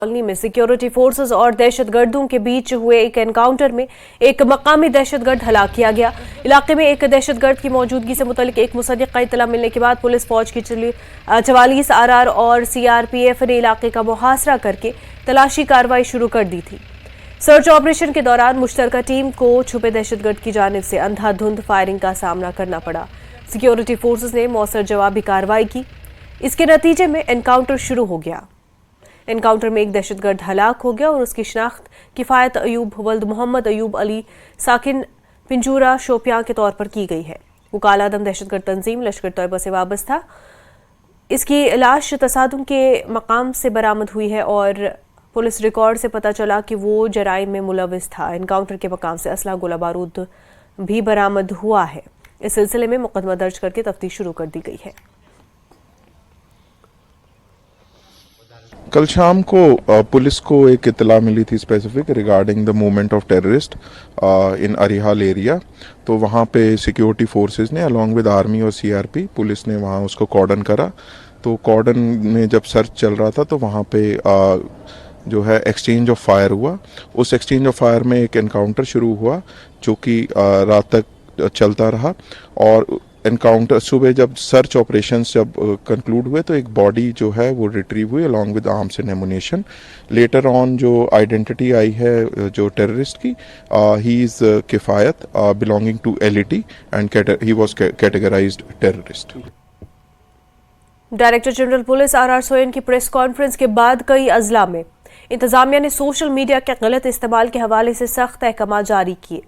Colony में security forces और दहशतगर्दों के बीच हुए एक एनकाउंटर में एक मकामी दहशतगर्द हलाक किया गया। इलाके में एक दहशतगर्द की मौजूदगी से मुतल्लिक एक मुसद्दिक का इत्तला मिलने के बाद पुलिस फौज की 44 आरआर और सीआरपीएफ ने इलाके का मुहासरा करके तलाशी कार्रवाई शुरू कर दी थी। सर्च ऑपरेशन के दौरान मुश्तरका टीम को छुपे दहशतगर्द की जानिब से अंधाधुंध फायरिंग का सामना करना पड़ा। सिक्योरिटी फोर्सेस ने मौसर जवाबी कार्रवाई की। इसके नतीजे में एनकाउंटर शुरू हो गया। एनकाउंटर में एक दहशतगर्द हलाक हो गया और उसकी शिनाख्त किफायत अयूब वल्द मोहम्मद अयूब अली साकिन पिंजूरा शोपियां के तौर पर की गई है। वो काला आदम दहशतगर्द तंजीम लश्कर तैयबा से वाबस्ता था। इसकी लाश तसादुम के मकाम से बरामद हुई है और पुलिस रिकॉर्ड से पता चला कि वो जराइम में मुलविस था। एनकाउंटर के मकाम से असला गोला बारूद भी बरामद हुआ है। इस सिलसिले में मुकदमा दर्ज करके तफ्तीश शुरू कर दी गई है। कल शाम को पुलिस को एक इत्तला मिली थी specific regarding the movement of terrorist in Arihal area. तो वहाँ पे सिक्योरिटी फोर्सेस ने अलॉन्ग विद आर्मी और सीआरपी पुलिस ने वहाँ उसको कॉर्डन करा। तो कॉर्डन में जब सर्च चल रहा था तो वहाँ पे जो है एक्सचेंज ऑफ फायर हुआ। उस एक्सचेंज ऑफ फायर में एक एनकाउंटर शुरू हुआ जो कि रात तक चलता रहा और एनकाउंटर सुबह जब सर्च ऑपरेशंस जब कंक्लूड हुए तो एक बॉडी जो है वो रिट्रीव हुई along with arms and ammunition. Later on जो आइडेंटिटी आई है जो टेररिस्ट की, he is Kifayat belonging to LeT and he was categorised terrorist. Director general police R Swain की प्रेस कॉन्फ्रेंस के बाद कई अजला में इंतजामिया ने सोशल मीडिया के गलत इस्तेमाल के हवाले से सख्त अहकाम जारी किए।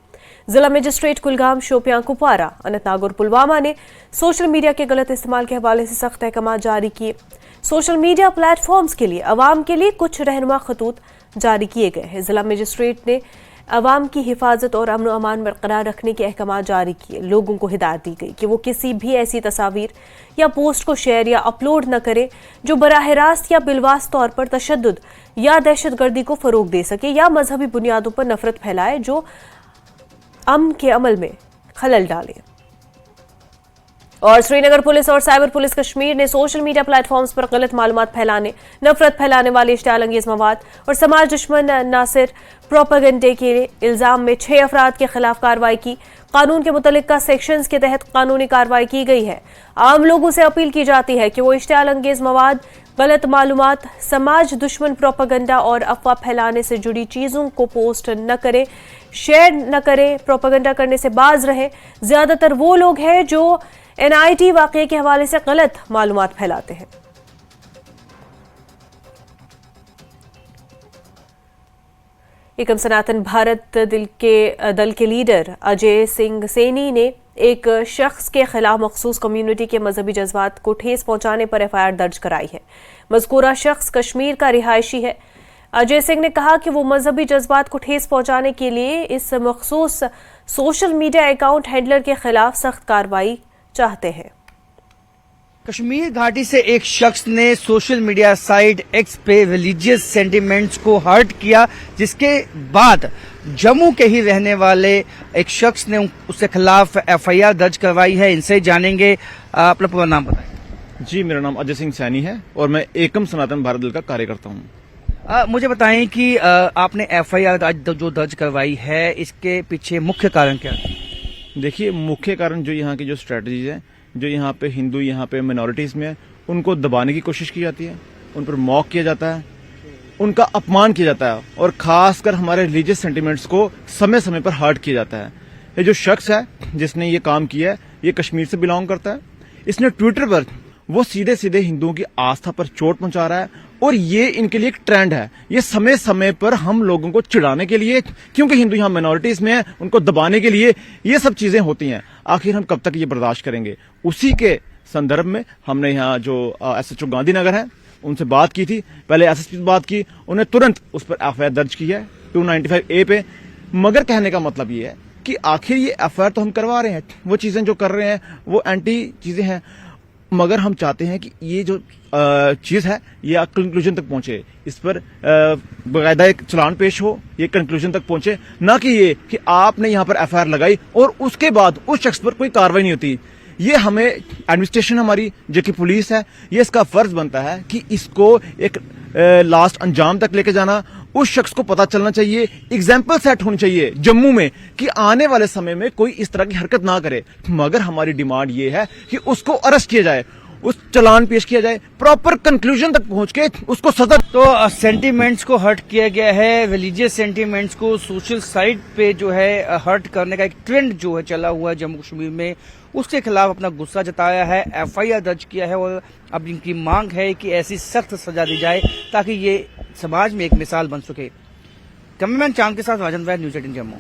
जिला मजिस्ट्रेट कुलगाम, शोपियां, कुपवारा, अनंतनाग और पुलवामा ने सोशल मीडिया के गलत इस्तेमाल के हवाले से सख्त अहकाम जारी किए। सोशल मीडिया प्लेटफॉर्म्स के लिए अवाम के लिए कुछ रहनुमा खतूत जारी किए गए हैं। जिला मजिस्ट्रेट ने अवाम की हिफाजत और अमन अमान बरकरार रखने के अहकाम जारी किए। लोगों को हिदायत दी गई कि वो किसी भी ऐसी तस्वीर या पोस्ट को शेयर या अपलोड न करें जो बराह रास्त या बिलवास तौर पर तशद्दुद या दहशतगर्दी को फरोग दे सके या मजहबी बुनियादों पर नफरत फैलाए जो अमन के अमल में खलल डाले। और श्रीनगर पुलिस और साइबर पुलिस कश्मीर ने सोशल मीडिया प्लेटफॉर्म्स पर गलत मालूमात फैलाने, नफरत फैलाने वाले इश्तियाल अंगेज मवाद और समाज दुश्मन नासिर प्रोपेगेंडे के इल्जाम में 6 अफराद के खिलाफ कार्रवाई की। कानून के मुतल्लिका सेक्शंस के तहत कानूनी कार्रवाई की गई है। आम लोगों से अपील की जाती है कि वो इश्तियाल अंगेज मवाद, गलत मालूमात, समाज दुश्मन प्रोपेगेंडा और अफवाह फैलाने से जुड़ी चीजों को पोस्ट न करें, शेयर न करें, प्रोपेगेंडा करने से बाज रहें। ज्यादातर वो लोग हैं जो एनआईटी वाकये के हवाले से गलत मालूमात फैलाते हैं। एकम सनातन भारत दल के लीडर अजय सिंह सैनी ने एक शख्स के खिलाफ मखसूस कम्युनिटी के मजहबी जज्बात को ठेस पहुंचाने पर एफआईआर दर्ज कराई है। मज़कूरा शख्स कश्मीर का रिहायशी है। अजय सिंह ने कहा कि वो मजहबी जज्बात को ठेस पहुंचाने के लिए इस मखसूस सोशल मीडिया अकाउंट हैंडलर के खिलाफ सख्त कार्रवाई चाहते हैं। कश्मीर घाटी से एक शख्स ने सोशल मीडिया साइट एक्स पे रिलीजियस सेंटिमेंट्स को हर्ट किया, जिसके बाद जम्मू के ही रहने वाले एक शख्स ने उसके खिलाफ एफआईआर दर्ज करवाई है। इनसे जानेंगे। अपना पूरा नाम बताएं। जी, मेरा नाम अजय सिंह सैनी है और मैं एकम सनातन भारत दल का कार्यकर्ता हूँ। मुझे बताएं कि आपने एफआईआर आज जो दर्ज करवाई है, इसके पीछे मुख्य कारण क्या है? देखिए, मुख्य कारण जो यहाँ की जो स्ट्रेटजीज है, जो यहाँ पे हिंदू यहाँ पे मिनॉरिटीज में है, उनको दबाने की कोशिश की जाती है, उन पर मॉक किया जाता है, उनका अपमान किया जाता है और खासकर हमारे रिलीजियस सेंटिमेंट्स को समय समय पर हर्ट किया जाता है। ये जो शख्स है जिसने ये काम किया है, ये कश्मीर से बिलोंग करता है। इसने ट्विटर पर वो सीधे सीधे हिंदुओं की आस्था पर चोट पहुंचा रहा है और ये इनके लिए एक ट्रेंड है। ये समय समय पर हम लोगों को चिढ़ाने के लिए, क्योंकि हिंदू यहाँ माइनॉरिटीज में है, उनको दबाने के लिए ये सब चीजें होती हैं। आखिर हम कब तक ये बर्दाश्त करेंगे? उसी के संदर्भ में हमने यहाँ जो एसएचओ गांधीनगर है उनसे बात की थी। पहले एसएसपी से बात की, उन्हें तुरंत उस पर एफआईआर दर्ज की है 295A पे। मगर कहने का मतलब ये है कि आखिर ये एफआईआर तो हम करवा रहे हैं, वो चीजें जो कर रहे हैं वो एंटी चीजें हैं, मगर हम चाहते हैं कि ये जो चीज है ये कंक्लूजन तक पहुंचे, इस पर बाकायदा एक चलान पेश हो, ये कंक्लूजन तक पहुंचे, ना कि ये कि आपने यहाँ पर एफआईआर लगाई और उसके बाद उस शख्स पर कोई कार्रवाई नहीं होती। ये हमें एडमिनिस्ट्रेशन हमारी जो कि पुलिस है, ये इसका फर्ज बनता है कि इसको एक लास्ट अंजाम तक लेके जाना। उस शख्स को पता चलना चाहिए, एग्जाम्पल सेट होनी चाहिए जम्मू में कि आने वाले समय में कोई इस तरह की हरकत ना करे। मगर हमारी डिमांड ये है कि उसको अरेस्ट किया जाए, उस चालान पेश किया जाए, प्रॉपर कंक्लूजन तक पहुंच के उसको सजा। तो सेंटीमेंट्स को हर्ट किया गया है, रिलीजियस सेंटीमेंट्स को सोशल साइट पे जो है हर्ट करने का एक ट्रेंड जो है चला हुआ है जम्मू कश्मीर में, उसके खिलाफ अपना गुस्सा जताया है, एफआईआर दर्ज किया है और अब इनकी मांग है कि ऐसी सख्त सजा दी जाए ताकि ये समाज में एक मिसाल बन सके। कैमरामैन चांद के साथ राजन वैद, न्यूज़ 18 जम्मू।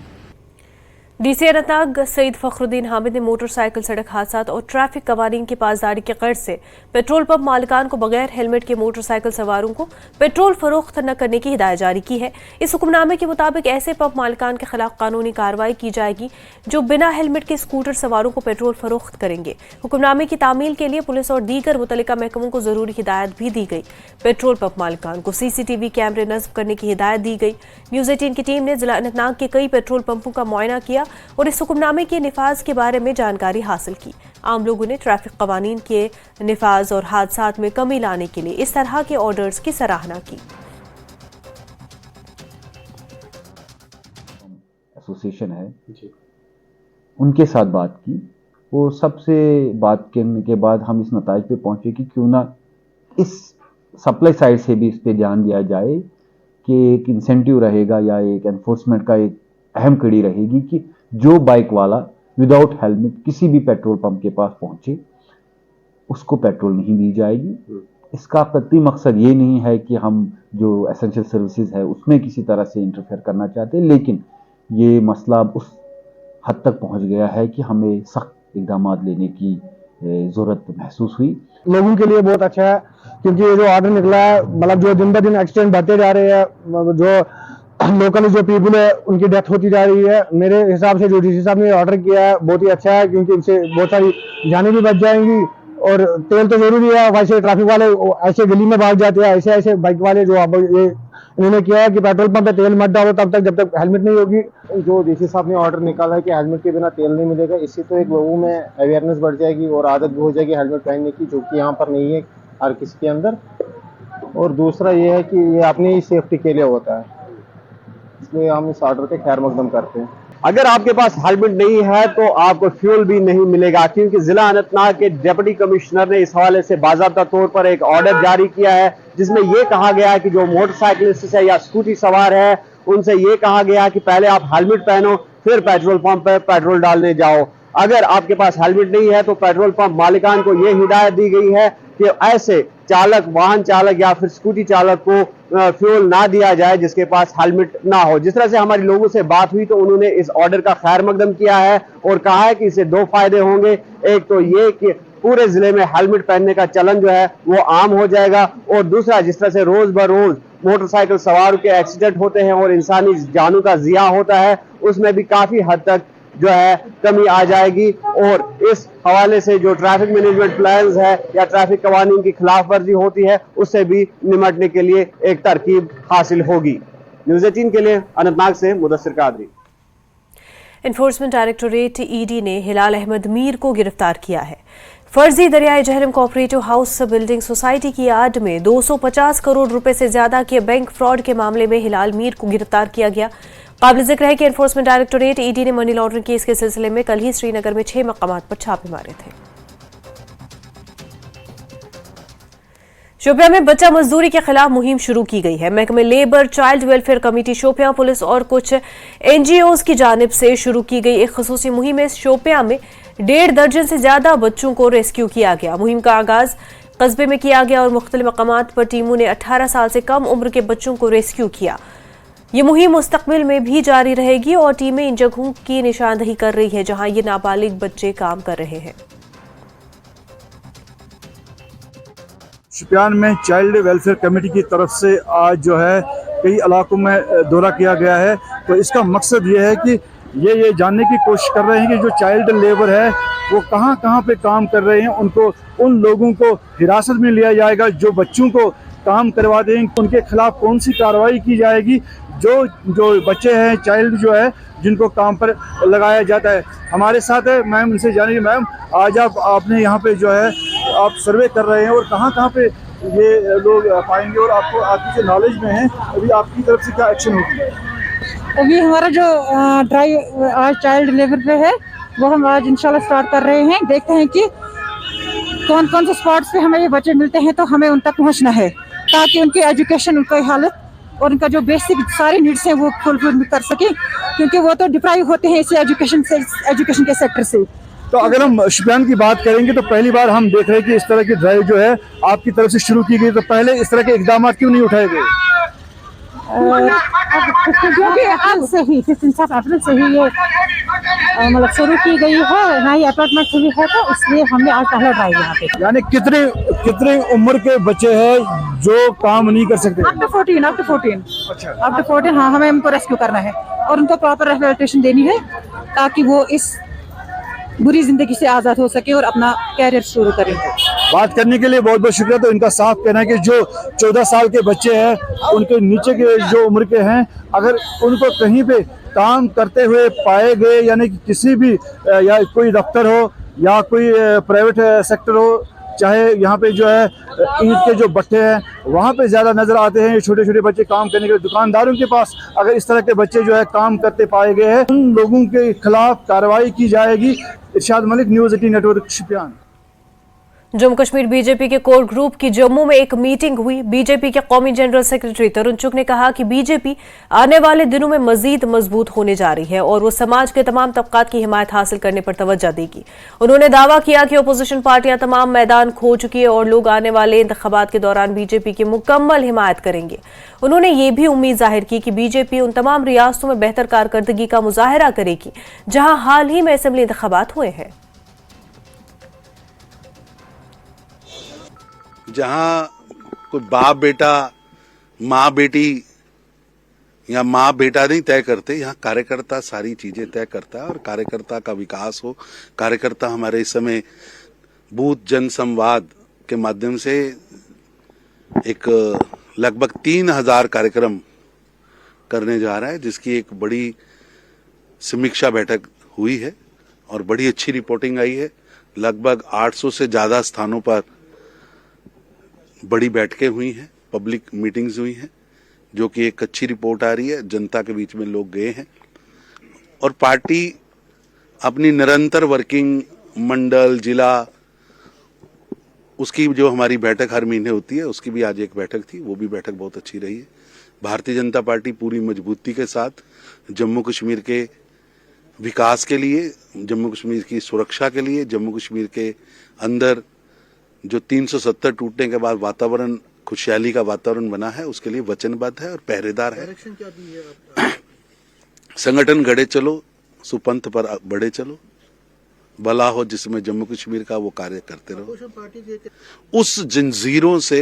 डीसी अनंतनाग सईद फखरुद्दीन हामिद ने मोटरसाइकिल सड़क हादसात और ट्रैफिक कवानीन की पासदारी के गर्ज से पेट्रोल पंप मालिकान को बगैर हेलमेट के मोटरसाइकिल सवारों को पेट्रोल फरोख्त न करने की हिदायत जारी की है। इस हुक्मनामे के मुताबिक ऐसे पंप मालिकान के खिलाफ कानूनी कार्रवाई की जाएगी जो बिना हेलमेट के स्कूटर सवारों को पेट्रोल फरोख्त करेंगे। हुक्मनामे की तामील के लिए पुलिस और दीगर मुतल्लिका महकमों को जरूरी हिदायत भी दी गई। पेट्रोल पंप मालिकान को सीसीटीवी कैमरे नस्ब करने की हिदायत दी गई। न्यूज़ 18 की टीम ने जिला अनंतनाग के कई पेट्रोल पंपों का मुआयना किया और इस हुक्मनामे के निफाज के बारे में जानकारी हासिल की। आम लोगों ने ट्रैफिक कवानीन के निफाज और हादसात में कमी लाने के लिए इस तरह के ऑर्डर्स की सराहना की। एसोसिएशन है उनके साथ बात की, वो सबसे बात करने के बाद हम इस नताज पे पहुंचे कि क्यों ना इस सप्लाई साइड से भी इस पे ध्यान दिया जाए कि एक इंसेंटिव रहेगा या एक एनफोर्समेंट का एक अहम कड़ी रहेगी कि जो बाइक वाला विदाउट हेलमेट किसी भी पेट्रोल पंप के पास पहुंचे उसको पेट्रोल नहीं दी जाएगी। इसका कतई मकसद ये नहीं है कि हम जो एसेंशियल सर्विसेज है उसमें किसी तरह से इंटरफेयर करना चाहते, लेकिन ये मसला उस हद तक पहुंच गया है कि हमें सख्त इकदाम लेने की जरूरत महसूस हुई। लोगों के लिए बहुत अच्छा है क्योंकि ये जो ऑर्डर निकला है, मतलब जो दिन ब दिन एक्सीडेंट बढ़ते जा रहे हैं, जो लोकल जो पीपल है उनकी डेथ होती जा रही है। मेरे हिसाब से जो डीसी साहब ने ऑर्डर किया है बहुत ही अच्छा है क्योंकि इनसे बहुत सारी जानें भी बच जाएंगी। और तेल तो जरूरी है, वैसे ट्रैफिक वाले ऐसे गली में भाग जाते हैं, ऐसे ऐसे बाइक वाले जो अब ये इन्होंने किया है कि पेट्रोल पंप पे तेल मत डालो तब तक जब तक हेलमेट नहीं होगी। जो डीसी साहब ने ऑर्डर निकाला है कि हेलमेट के बिना तेल नहीं मिलेगा, इससे तो एक लोगों में अवेयरनेस बढ़ जाएगी और आदत भी हो जाएगी हेलमेट पहनने की, जो कि यहाँ पर नहीं है हर किसी के अंदर। और दूसरा ये है कि ये अपनी सेफ्टी के लिए होता है, इसलिए हम इस ऑर्डर के खैर मकदम करते हैं। अगर आपके पास हेलमेट नहीं है तो आपको फ्यूल भी नहीं मिलेगा, क्योंकि जिला अनंतनाग के डिप्टी कमिश्नर ने इस हवाले से बाज़ाब्ता तौर पर एक ऑर्डर जारी किया है जिसमें यह कहा गया है कि जो मोटरसाइकिलिस्ट है या स्कूटी सवार है उनसे यह कहा गया है कि पहले आप हेलमेट पहनो फिर पेट्रोल पंप पर पेट्रोल डालने जाओ। अगर आपके पास हेलमेट नहीं है तो पेट्रोल पंप मालिकान को यह हिदायत दी गई है कि ऐसे चालक, वाहन चालक या फिर स्कूटी चालक को फ्यूल ना दिया जाए जिसके पास हेलमेट ना हो। जिस तरह से हमारी लोगों से बात हुई तो उन्होंने इस ऑर्डर का खैर मकदम किया है और कहा है कि इससे दो फायदे होंगे। एक तो ये कि पूरे जिले में हेलमेट पहनने का चलन जो है वो आम हो जाएगा, और दूसरा जिस तरह से रोज ब रोज मोटरसाइकिल सवारों के एक्सीडेंट होते हैं और इंसानी जानों का जिया होता है उसमें भी काफी हद तक जो है कमी आ जाएगी। और इस हवाले से जो ट्रैफिक मैनेजमेंट प्लान्स है या ट्रैफिक कवानीन की खिलाफ वर्जी होती है उससे भी निपटने के लिए एक तरकीब हासिल होगी। न्यूज़ 18 के लिए अनंतनाग से Mudassir Qadri. Enforcement directorate ED ने हिलाल अहमद मीर को गिरफ्तार किया है। फर्जी दरियाए Jhelum cooperative house building society की आड़ में 250 करोड़ रुपए से ज्यादा के बैंक फ्रॉड के मामले में हिलाल मीर को गिरफ्तार किया गया। काबिल जिक्र है कि एनफोर्समेंट डायरेक्टोरेट ईडी ने मनी लॉन्ड्रिंग केस के सिलसिले में कल ही श्रीनगर में 6 मकामात पर छापे मारे थे। शोपियां में बच्चा मजदूरी के खिलाफ मुहिम शुरू की गई है। महकमे labour, child welfare committee Shopian, police और कुछ एनजीओज की जानिब से शुरू की गई एक खसूसी मुहिम में शोपियां में 1.5 दर्जन से ज्यादा बच्चों को रेस्क्यू किया गया। मुहिम का आगाज कस्बे में किया गया और मुख्तलिफ मकामात पर टीमों ने 18 साल से कम उम्र के बच्चों को रेस्क्यू किया। ये मुहिम मुस्तकबिल में भी जारी रहेगी और टीमें इन जगहों की निशानदही कर रही है जहां ये नाबालिग बच्चे काम कर रहे हैं। शोपियान में चाइल्ड वेलफेयर कमेटी की तरफ से आज जो है कई इलाकों में दौरा किया गया है। तो इसका मकसद ये है कि ये जानने की कोशिश कर रहे हैं कि जो चाइल्ड लेबर है वो कहाँ पे काम कर रहे हैं, उनको उन लोगों को हिरासत में लिया जाएगा जो बच्चों को काम करवा देंगे, उनके खिलाफ कौन सी कार्रवाई की जाएगी जो जो बच्चे हैं, चाइल्ड जो है, जिनको काम पर लगाया जाता है। हमारे साथ है मैम, उनसे जानिए मैम, आज आपने यहाँ पे जो है आप सर्वे कर रहे हैं और कहाँ पे ये लोग पाएंगे और आपको आपकी जो नॉलेज में है अभी आपकी तरफ से क्या एक्शन होगी? अभी हमारा जो ड्राइव आज चाइल्ड लेबर पे है वो हम आज इंशाल्लाह स्टार्ट कर रहे हैं। देखते हैं कि कौन कौन से स्पॉट्स पे हमें ये बच्चे मिलते हैं, तो हमें उन तक पहुंचना है ताकि उनकी एजुकेशन, उनकी हालत और उनका जो बेसिक सारी नीड्स हैं वो फुलफिल कर सके, क्योंकि वो तो डिप्राइव होते हैं इसी एजुकेशन के सेक्टर से। तो अगर हम शुपियान की बात करेंगे तो पहली बार हम देख रहे हैं कि इस तरह की ड्राइव जो है आपकी तरफ से शुरू की गई, तो पहले इस तरह के इकदाम क्यों नहीं उठाए गए? क्योंकि आज से ही 15 अप्रैल से ही ये मतलब शुरू की गई है, नई अपॉइंटमेंट हुई है, तो इसलिए हमने आज पहला ड्राइव यहाँ पे। यानी कितने उम्र के बच्चे हैं जो काम नहीं कर सकते? Up to 14। अच्छा, अप टू 14। हाँ, हमें उनको रेस्क्यू करना है और उनको प्रॉपर रिहेबिलिटेशन देनी है ताकि वो इस बुरी जिंदगी से आजाद हो सके और अपना कैरियर शुरू करें। बात करने के लिए बहुत बहुत शुक्रिया। तो इनका साफ कहना है कि जो 14 साल के बच्चे हैं, उनके नीचे के जो उम्र के हैं, अगर उनको कहीं पे काम करते हुए पाए गए, यानी कि किसी भी या कोई दफ्तर हो या कोई प्राइवेट सेक्टर हो, चाहे यहाँ पे जो है ईंट के जो भट्टे हैं वहाँ पे ज़्यादा नज़र आते हैं ये छोटे छोटे बच्चे काम करने के लिए। दुकानदारों के पास अगर इस तरह के बच्चे जो है काम करते पाए गए हैं, उन लोगों के खिलाफ कार्रवाई की जाएगी। Irshad Malik, news 18 network, Shopian. Jammu Kashmir BJP के कोर ग्रुप की जम्मू में एक मीटिंग हुई। बीजेपी के कौमी जनरल सेक्रेटरी तरुण चुग ने कहा कि बीजेपी आने वाले दिनों में मजीद मजबूत होने जा रही है और वो समाज के तमाम तबकात की हिमायत हासिल करने पर तवज्जो देगी। उन्होंने दावा किया कि अपोजिशन पार्टियां तमाम मैदान खो चुकी है और लोग आने वाले इंतखाबात के दौरान बीजेपी की मुकम्मल हिमायत करेंगे। उन्होंने ये भी उम्मीद जाहिर की कि बीजेपी उन तमाम रियासतों में बेहतर कारकर्दगी का मुजाहरा करेगी जहां हाल ही में असेंबली इंतखाबात हुए हैं। जहाँ कोई बाप बेटा, माँ बेटी या माँ बेटा नहीं तय करते, यहाँ कार्यकर्ता सारी चीजें तय करता है और कार्यकर्ता का विकास हो। कार्यकर्ता हमारे इस समय बूथ जनसंवाद के माध्यम से एक लगभग 3000 कार्यक्रम करने जा रहा है, जिसकी एक बड़ी समीक्षा बैठक हुई है और बड़ी अच्छी रिपोर्टिंग आई है। लगभग 800 से ज्यादा स्थानों पर बड़ी बैठकें हुई हैं, पब्लिक मीटिंग्स हुई हैं, जो कि एक अच्छी रिपोर्ट आ रही है। जनता के बीच में लोग गए हैं और पार्टी अपनी निरंतर वर्किंग मंडल, जिला, उसकी जो हमारी बैठक हर महीने होती है, उसकी भी आज एक बैठक थी, वो भी बैठक बहुत अच्छी रही है। भारतीय जनता पार्टी पूरी मजबूती के साथ जम्मू कश्मीर के विकास के लिए, जम्मू कश्मीर की सुरक्षा के लिए, जम्मू कश्मीर के अंदर जो 370 टूटने के बाद वातावरण, खुशहाली का वातावरण बना है, उसके लिए वचनबद्ध है और पहरेदार है। संगठन गढ़े चलो, सुपंथ पर बढ़े चलो, भला हो जिसमें जम्मू कश्मीर का, वो कार्य करते रहो। उस जंजीरों से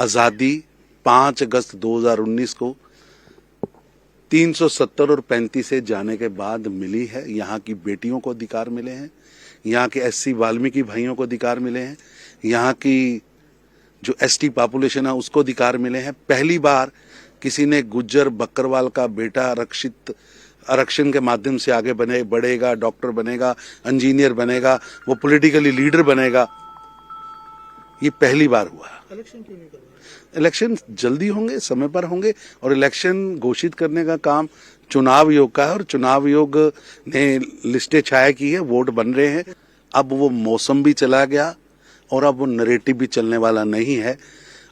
आजादी 5 अगस्त 2019 को 370 और 35 से जाने के बाद मिली है। यहाँ की बेटियों को अधिकार मिले हैं, यहाँ के SC वाल्मीकि भाइयों को अधिकार मिले हैं, यहाँ की जो ST पॉपुलेशन है उसको अधिकार मिले हैं। पहली बार किसी ने गुज्जर बकरवाल का बेटा आरक्षण के माध्यम से आगे बढ़ेगा, डॉक्टर बनेगा, इंजीनियर बनेगा, वो पॉलिटिकली लीडर बनेगा, ये पहली बार हुआ। इलेक्शन क्यों नहीं कर रहे? इलेक्शन जल्दी होंगे, समय पर होंगे और इलेक्शन घोषित करने का काम चुनाव आयोग का है और चुनाव आयोग ने लिस्टें छाया की है, वोट बन रहे हैं। अब वो मौसम भी चला गया और अब वो नैरेटिव भी चलने वाला नहीं है।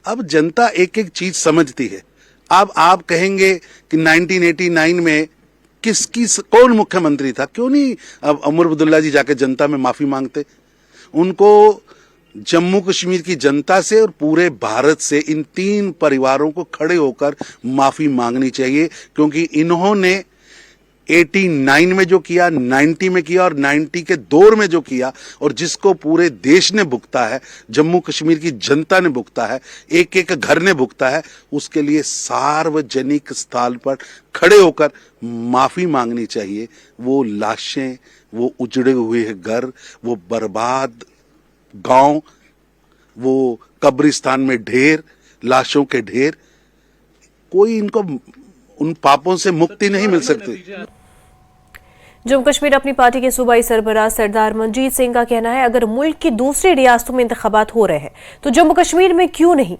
अब जनता एक एक चीज समझती है। अब आप कहेंगे कि 1989 में कौन मुख्यमंत्री था, क्यों नहीं अब उमर अब्दुल्ला जी जाके जनता में माफी मांगते। उनको जम्मू कश्मीर की जनता से और पूरे भारत से इन 3 परिवारों को खड़े होकर माफी मांगनी चाहिए, क्योंकि इन्होंने 89 में जो किया, 90 में किया और 90 के दौर में जो किया और जिसको पूरे देश ने भुगता है, जम्मू कश्मीर की जनता ने भुगता है, एक एक घर ने भुगता है, उसके लिए सार्वजनिक स्थल पर खड़े होकर माफी मांगनी चाहिए। वो लाशें, वो उजड़े हुए घर, वो बर्बाद गांव, वो कब्रिस्तान में ढेर, लाशों के ढेर, कोई इनको उन पापों से मुक्ति नहीं मिल सकती। जम्मू कश्मीर अपनी पार्टी के सूबाई सरबराह सरदार मनजीत सिंह का कहना है, अगर मुल्क की दूसरी रियासतों में इंतखाबात हो रहे हैं तो जम्मू कश्मीर में क्यों नहीं।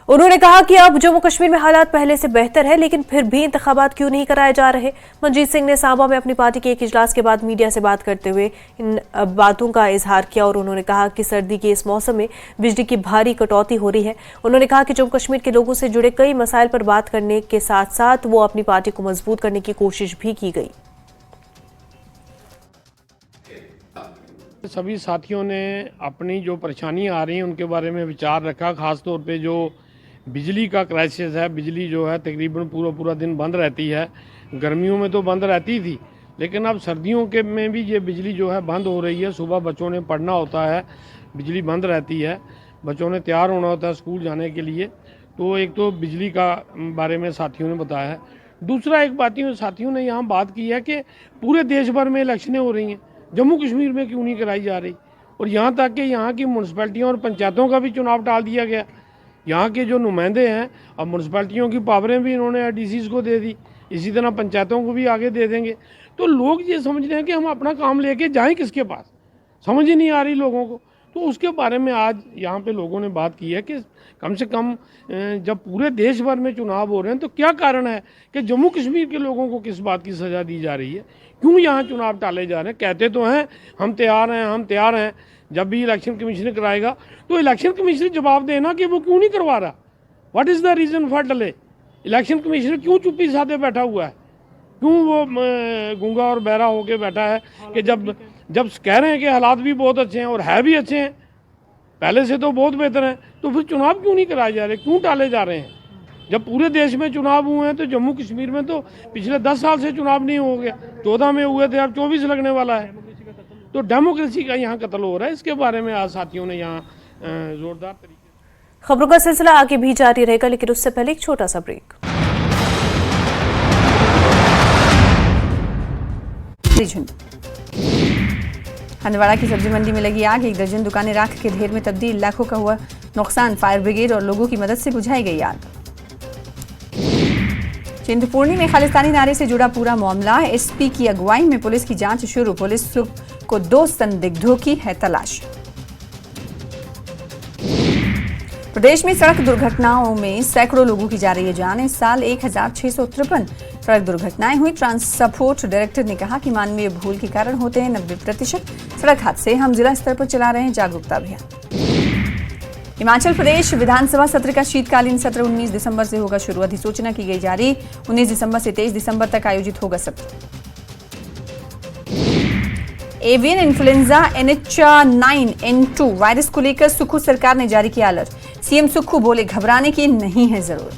उन्होंने कहा कि अब जम्मू कश्मीर में हालात पहले से बेहतर है, लेकिन फिर भी इंतखाबात क्यों नहीं कराए जा रहे। मनजीत सिंह ने सांबा में अपनी पार्टी के एक इजलास के बाद मीडिया से बात करते हुए इन बातों का इजहार किया और उन्होंने कहा कि सर्दी के इस मौसम में बिजली की भारी कटौती हो रही है। उन्होंने कहा कि जम्मू कश्मीर के लोगों से जुड़े कई मसाइल पर बात करने के साथ साथ वो अपनी पार्टी को मजबूत करने की कोशिश भी की गई। सभी साथियों ने अपनी जो परेशानी आ रही है उनके बारे में विचार रखा। खास तौर पे जो बिजली का क्राइसिस है, बिजली जो है तकरीबन पूरा दिन बंद रहती है। गर्मियों में तो बंद रहती थी, लेकिन अब सर्दियों के में भी ये बिजली जो है बंद हो रही है। सुबह बच्चों ने पढ़ना होता है, बिजली बंद रहती है, बच्चों ने तैयार होना होता है स्कूल जाने के लिए। तो एक तो बिजली का बारे में साथियों ने बताया है। दूसरा एक साथियों ने यहाँ बात की है कि पूरे देश भर में इलेक्शनें हो रही हैं, जम्मू कश्मीर में क्यों नहीं कराई जा रही। और यहाँ तक कि यहाँ की म्यूनसिपैलिटियों और पंचायतों का भी चुनाव टाल दिया गया। यहाँ के जो नुमाइंदे हैं, अब म्यूनसिपैलिटियों की पावरें भी इन्होंने डीसीज को दे दी, इसी तरह पंचायतों को भी आगे दे देंगे। तो लोग ये समझ रहे हैं कि हम अपना काम लेके जाएं किसके पास, समझ ही नहीं आ रही लोगों को। तो उसके बारे में आज यहाँ पे लोगों ने बात की है कि कम से कम जब पूरे देश भर में चुनाव हो रहे हैं तो क्या कारण है कि जम्मू कश्मीर के लोगों को किस बात की सज़ा दी जा रही है, क्यों यहाँ चुनाव टाले जा रहे हैं। कहते तो हैं हम तैयार हैं, जब भी इलेक्शन कमीशन कराएगा तो इलेक्शन कमीशन जवाब देना कि वो क्यों नहीं करवा रहा। What is the reason for delay. Election commissioner क्यों चुप्पी साधे बैठा हुआ है, क्यों वो गूंगा और बहरा होके बैठा है कि जब कह रहे हैं कि हालात भी बहुत अच्छे हैं और है भी अच्छे हैं, पहले से तो बहुत बेहतर हैं, तो फिर चुनाव क्यों नहीं कराए जा रहे, क्यों टाले जा रहे हैं। जब पूरे देश में चुनाव हुए हैं तो जम्मू कश्मीर में तो पिछले 10 साल से चुनाव नहीं हो गया, 14 में हुए थे, अब 24 लगने वाला है। तो डेमोक्रेसी का यहाँ कत्ल हो रहा है। इसके बारे में आज साथियों ने यहाँ जोरदार तरीके। खबरों का सिलसिला आगे भी जारी रहेगा, लेकिन उससे पहले एक छोटा सा ब्रेक। हंदवाड़ा की सब्जी मंडी में लगी आग, 1 दर्जन दुकानें राख के ढेर में तब्दील, लाखों का हुआ नुकसान। फायर ब्रिगेड और लोगों की मदद से बुझाई गई आग। चिंतपूर्णी में खालिस्तानी नारे से जुड़ा पूरा मामला, एसपी की अगुवाई में पुलिस की जांच शुरू। पुलिस को 2 संदिग्धों की है तलाश। प्रदेश में सड़क दुर्घटनाओं में सैकड़ों लोगों की जा रही है जान। इस साल 1653 सड़क दुर्घटनाएं हुई। ट्रांसपोर्ट डायरेक्टर ने कहा कि मानवीय भूल के कारण होते हैं 90% सड़क हादसे। हम जिला स्तर पर चला रहे हैं जागरूकता अभियान। हिमाचल प्रदेश विधानसभा सत्र का शीतकालीन सत्र 19 दिसंबर से होगा शुरू। अधिसूचना की गई जारी, 19 दिसंबर से 23 दिसंबर तक आयोजित होगा सत्र। एवियन इन्फ्लुएंजा NH9N2 वायरस को लेकर सुक्खू सरकार ने जारी किया अलर्ट। सीएम सुक्खू बोले घबराने की नहीं है जरूरत।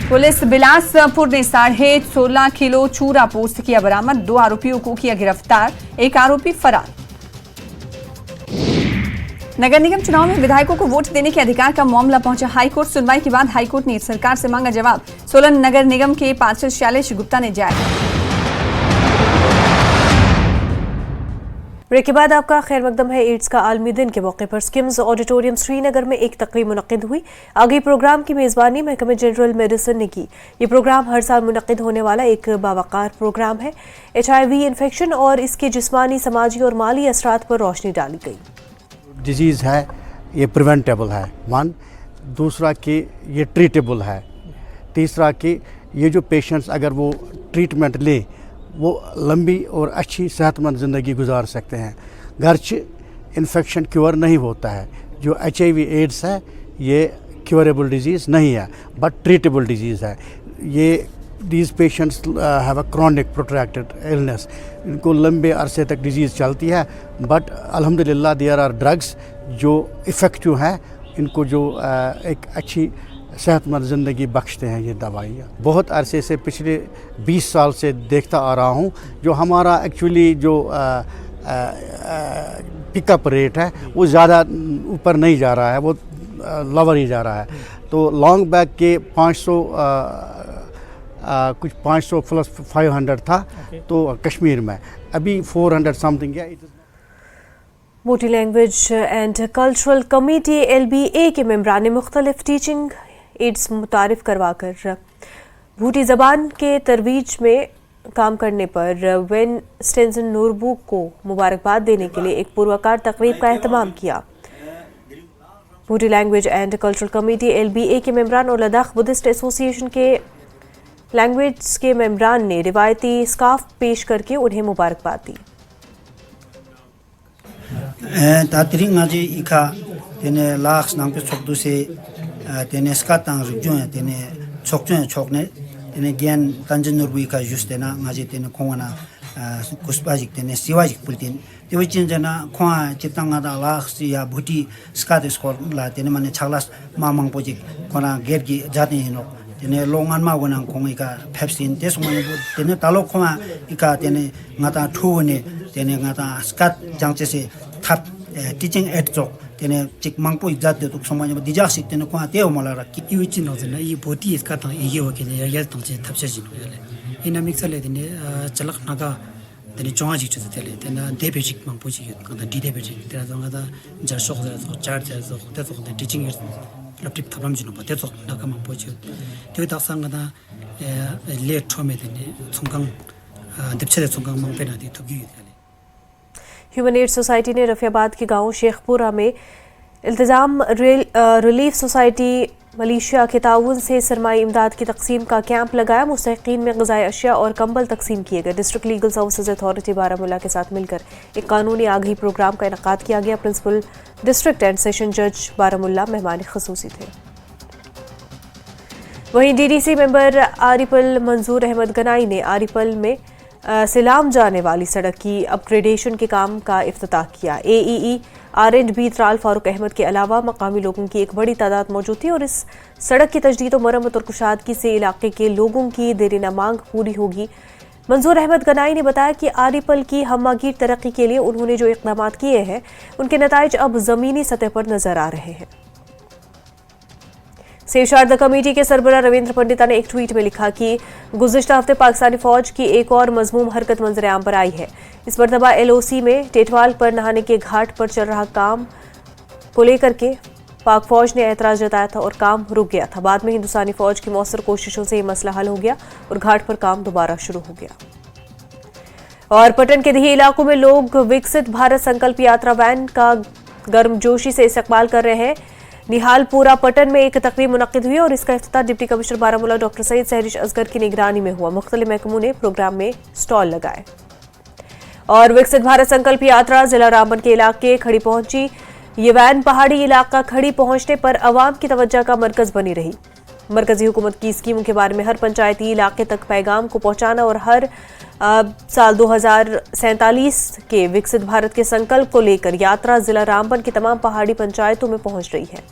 पुलिस बिलासपुर ने 16.5 किलो चूरा पोस्त किया बरामद। 2 आरोपियों को किया गिरफ्तार, 1 आरोपी फरार। नगर निगम चुनाव में विधायकों को वोट देने के अधिकार का मामला पहुंचा हाईकोर्ट। सुनवाई के बाद हाईकोर्ट ने सरकार से मांगा जवाब। सोलन नगर निगम के पार्षद शैलेश गुप्ता ने जारी। ब्रेक के बाद आपका खैर मकदम है। एड्स का आलमी दिन के मौके पर स्किम्स ऑडिटोरियम श्रीनगर में एक तकरीब मुनक्किद हुई। आगे प्रोग्राम की मेज़बानी महकमे जनरल मेडिसिन ने की। ये प्रोग्राम हर साल मुनक्किद होने वाला एक बावकार प्रोग्राम है। HIV इन्फेक्शन और इसके जिस्मानी, समाजी और माली असरात पर रोशनी डाली गई। डिजीज़ है ये प्रिवेंटेबल है 1, दूसरा कि ये ट्रीटेबल है, तीसरा कि ये जो पेशेंट्स अगर वो ट्रीटमेंट लें वो लंबी और अच्छी सेहतमंद ज़िंदगी गुजार सकते हैं। गर्चे इन्फेक्शन क्योर नहीं होता है, जो HIV एड्स है ये क्योरेबल डिजीज़ नहीं है बट ट्रीटेबल डिजीज़ है। ये these patients have a chronic protracted illness, इनको लंबे अरसे तक डिजीज़ चलती है बट अल्हम्दुलिल्लाह देयर आर ड्रग्स जो इफ़ेक्टिव हैं, इनको जो एक अच्छी सेहतमंद ज़िंदगी बख्शते हैं ये दवाइयाँ। बहुत अरसे से पिछले 20 साल से देखता आ रहा हूँ जो हमारा एक्चुअली जो पिकअप रेट है वो ज़्यादा ऊपर नहीं जा रहा है, वो लोअर ही जा रहा है। तो लॉन्ग बैग के 500 कुछ 500 प्लस 500 था तो कश्मीर में अभी 400 समथिंग है। Bhoti language and cultural committee LBA के मेम्बरान ने मुख्तलिफ टीचिंग एड्स मुतारिफ करवाकर भूटी ज़बान के तरवीज में काम करने पर वेन स्टेंसन नूरबू को मुबारकबाद देने के लिए एक पुरवकार तकरीब का एहतमाम किया। Bhoti language and cultural committee LBA के मेम्बरान और लद्दाख बुद्धिस्ट एसोसिएशन के लैंग्वेज के मेम्बरान ने रिवायती स्कार्फ पेश करके उन्हें मुबारकबाद दी। तातरी ngaji ika tene lax nang pe chokdu se tene skatang rujun tene chokchun chokne tene gen tanjin nurbu ika justena ngaji tene khongana kuspajik tene siwajik pultin tewi chinjana khwa chitanga da lax ya bhuti skat skor la tene mane chaglas mamang project kona gergi jati no tene longan ma gonang khongika pepsin tesumane tene talok khwa ika tene ngata thuone tene ngata skat jangche se 탑 teaching aid 쪽 tene chik mangpo izat de tuk somanya dijak sik tene ko ateo malara ki iwichi no zena I boti iska ta ege wa ke ya ya tong che thapse jin yale ina mix le dine chalak naga tene chonga ji chu tele tene de bejik mangpo ji ka da de bejik tera zonga da jar shok da so char ja so te so de teaching aid laptop thabam jin ba te so naga mangpo ji te ta sang da le thome dine chunggang dipche de chunggang mangpe na di thogi Human Aid Society ने रफियाबाद के गांव शेखपुरा में इल्तिजाम relief society Malaysia के ताउन से सरमाई इमदाद की तकसीम का कैंप लगाया। मुस्तहिकीन में ग़िज़ाई अशिया और कंबल तकसीम किए गए। District legal services authority Baramulla के साथ मिलकर एक कानूनी आगाही प्रोग्राम का इनेकाद किया गया। प्रिंसिपल डिस्ट्रिक्ट एंड सेशन जज बारामूला मेहमान खुसूसी थे। वहीं DDC मेंबर आरिपल मंजूर अहमद गनाई ने आरिपल में सिलाम जाने वाली सड़क की अपग्रेडेशन के काम का इफ्तिताह किया। AEE R&B त्राल फारूक अहमद के अलावा मकामी लोगों की एक बड़ी तादाद मौजूद थी और इस सड़क की तजदीद और मरम्मत और कुशादगी से इलाके के लोगों की देरीना मांग पूरी होगी। मंजूर अहमद गनाई ने बताया कि आरिपल की हम्मागीर तरक्की के लिए उन्होंने जो इक़दाम किए हैं उनके नताइज अब ज़मीनी सतह पर नजर आ रहे हैं। सेव शारदा कमेटी के सरबराह रविंद्र पंडिता ने एक ट्वीट में लिखा कि गुज़िश्ता हफ्ते पाकिस्तानी फौज की एक और मज़मूम हरकत मंजर आम पर आई है। इस मरतबा LOC में टेटवाल पर नहाने के घाट पर चल रहा काम को लेकर के पाक फौज ने एतराज़ जताया था और काम रुक गया था। बाद में हिंदुस्तानी फौज की मौसर कोशिशों से ये मसला हल हो गया और घाट पर काम दोबारा शुरू हो गया। और पटन के दही इलाकों में लोग विकसित भारत संकल्प यात्रा वैन का गर्मजोशी से इस्तकबाल कर रहे हैं। निहालपुरा पटन में एक तकरीब मुनक्किद हुई और इसका इफ्तिताह deputy commissioner Baramulla doctor Saeed Sehrish Asghar की निगरानी में हुआ। मुख्तलिफ महकमों ने प्रोग्राम में स्टॉल लगाए। और विकसित भारत संकल्प यात्रा जिला रामबन के इलाके खड़ी पहुंची। ये वैन पहाड़ी इलाका खड़ी पहुंचने पर अवाम की तवज्जो का मरकज बनी रही। मरकजी हुकूमत की स्कीमों के बारे में हर पंचायती इलाके तक पैगाम को पहुंचाना और हर साल 2047 के विकसित भारत के संकल्प को लेकर यात्रा जिला रामबन की तमाम पहाड़ी पंचायतों में पहुंच रही है।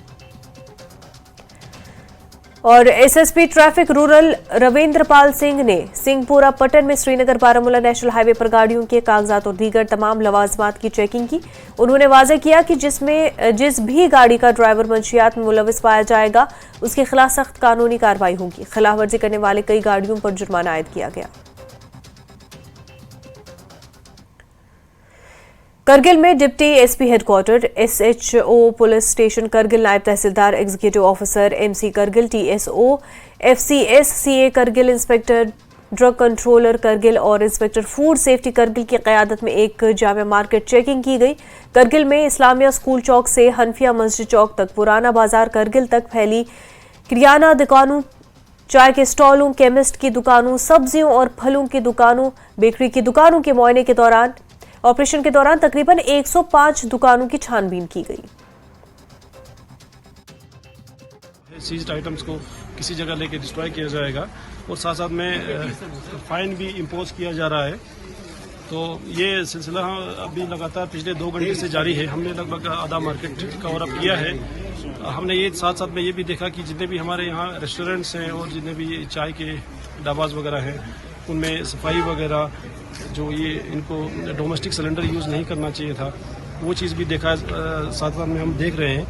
और SSP traffic rural Ravindra Pal Singh ने सिंहपुरा पटन में श्रीनगर बारामूला नेशनल हाईवे पर गाड़ियों के कागजात और दीगर तमाम लवाजमात की चेकिंग की। उन्होंने वाज़ेह किया कि जिस भी गाड़ी का ड्राइवर मंशियात में मुलविस पाया जाएगा उसके खिलाफ सख्त कानूनी कार्रवाई होगी। खिलाफ वर्जी करने वाले कई गाड़ियों पर जुर्माना आयद किया गया। करगिल में deputy SP headquarter SHO police station Kargil, नायब तहसीलदार, executive officer MC Kargil, TSO FCS CA Kargil, inspector drug controller Kargil और इंस्पेक्टर फूड सेफ्टी करगिल की क़यादत में एक जामिया मार्केट चेकिंग की गई। करगिल में इस्लामिया स्कूल चौक से हनफिया मस्जिद चौक तक, पुराना बाजार करगिल तक फैली किराना दुकानों, चाय के स्टॉलों, केमिस्ट की दुकानों, सब्जियों और फलों की दुकानों, बेकरी की दुकानों के मुआयने के दौरान ऑपरेशन के दौरान तकरीबन 105 दुकानों की छानबीन की गई। सीज्ड आइटम्स को किसी जगह लेके डिस्ट्रॉय किया जाएगा और साथ साथ में फाइन भी इम्पोज किया जा रहा है। तो ये सिलसिला अभी लगातार पिछले 2 घंटे से जारी है। हमने लगभग आधा मार्केट कवर अप किया है। हमने ये साथ साथ में ये भी देखा कि जितने भी हमारे यहाँ रेस्टोरेंट्स हैं और जितने भी चाय के ढाबाज वगैरह हैं उनमें सफाई वगैरह, जो ये इनको डोमेस्टिक सिलेंडर यूज़ नहीं करना चाहिए था, वो चीज़ भी देखा साथ साथ में हम देख रहे हैं।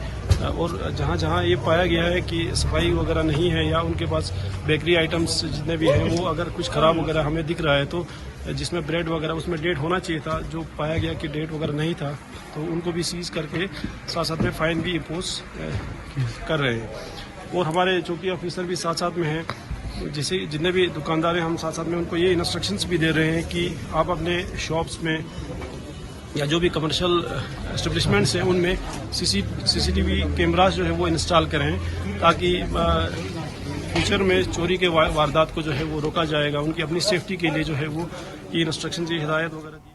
और जहाँ जहाँ ये पाया गया है कि सफाई वगैरह नहीं है या उनके पास बेकरी आइटम्स जितने भी हैं वो अगर कुछ ख़राब वगैरह हमें दिख रहा है तो जिसमें ब्रेड वगैरह उसमें डेट होना चाहिए था, जो पाया गया कि डेट वगैरह नहीं था, तो उनको भी सीज करके साथ साथ में फ़ाइन भी इम्पोज कर रहे हैं। और हमारे चौकी ऑफिसर भी साथ साथ में हैं, जैसे जितने भी दुकानदार हैं हम साथ साथ में उनको ये इंस्ट्रक्शंस भी दे रहे हैं कि आप अपने शॉप्स में या जो भी कमर्शियल एस्टेब्लिशमेंट्स हैं उनमें सीसीटीवी कैमरास जो है वो इंस्टॉल करें, ताकि फ्यूचर में चोरी के वारदात को जो है वो रोका जाएगा। उनकी अपनी सेफ्टी के लिए जो है वो ये इंस्ट्रक्शन ये हिदायत वगैरह दी।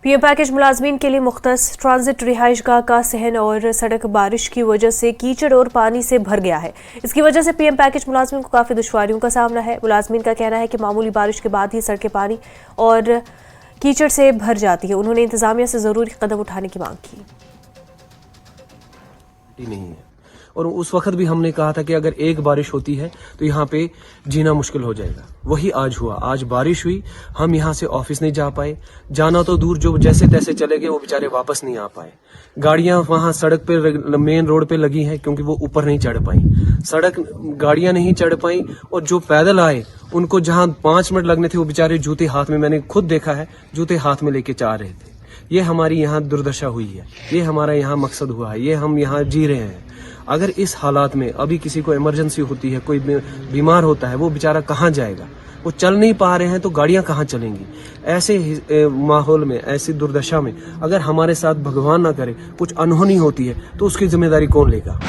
पीएम पैकेज मुलाजमीन के लिए मुख्तस ट्रांजिट रिहाइशगाह का सहन और सड़क बारिश की वजह से कीचड़ और पानी से भर गया है। इसकी वजह से पीएम पैकेज मुलाजमीन को काफ़ी दुश्वारियों का सामना है। मुलाजमीन का कहना है कि मामूली बारिश के बाद ही सड़कें पानी और कीचड़ से भर जाती है। उन्होंने इंतजामिया से ज़रूरी कदम उठाने की मांग की। नहीं है, और उस वक्त भी हमने कहा था कि अगर एक बारिश होती है तो यहाँ पे जीना मुश्किल हो जाएगा। वही आज हुआ, आज बारिश हुई, हम यहाँ से ऑफिस नहीं जा पाए, जाना तो दूर, जो जैसे तैसे चले गए वो बेचारे वापस नहीं आ पाए। गाड़ियां वहां सड़क पे मेन रोड पे लगी हैं क्योंकि वो ऊपर नहीं चढ़ पाई, सड़क गाड़ियां नहीं चढ़ पाई, और जो पैदल आए उनको जहां 5 मिनट लगने थे वो बेचारे जूते हाथ में, मैंने खुद देखा है, जूते हाथ में लेके जा रहे थे। ये हमारी यहाँ दुर्दशा हुई है, ये हमारा यहाँ मकसद हुआ है, ये हम यहाँ जी रहे हैं। अगर इस हालात में अभी किसी को इमरजेंसी होती है, कोई बीमार होता है, वो बेचारा कहाँ जाएगा? वो चल नहीं पा रहे हैं तो गाड़ियां कहाँ चलेंगी? ऐसे माहौल में, ऐसी दुर्दशा में अगर हमारे साथ भगवान ना करे कुछ अनहोनी होती है तो उसकी जिम्मेदारी कौन लेगा?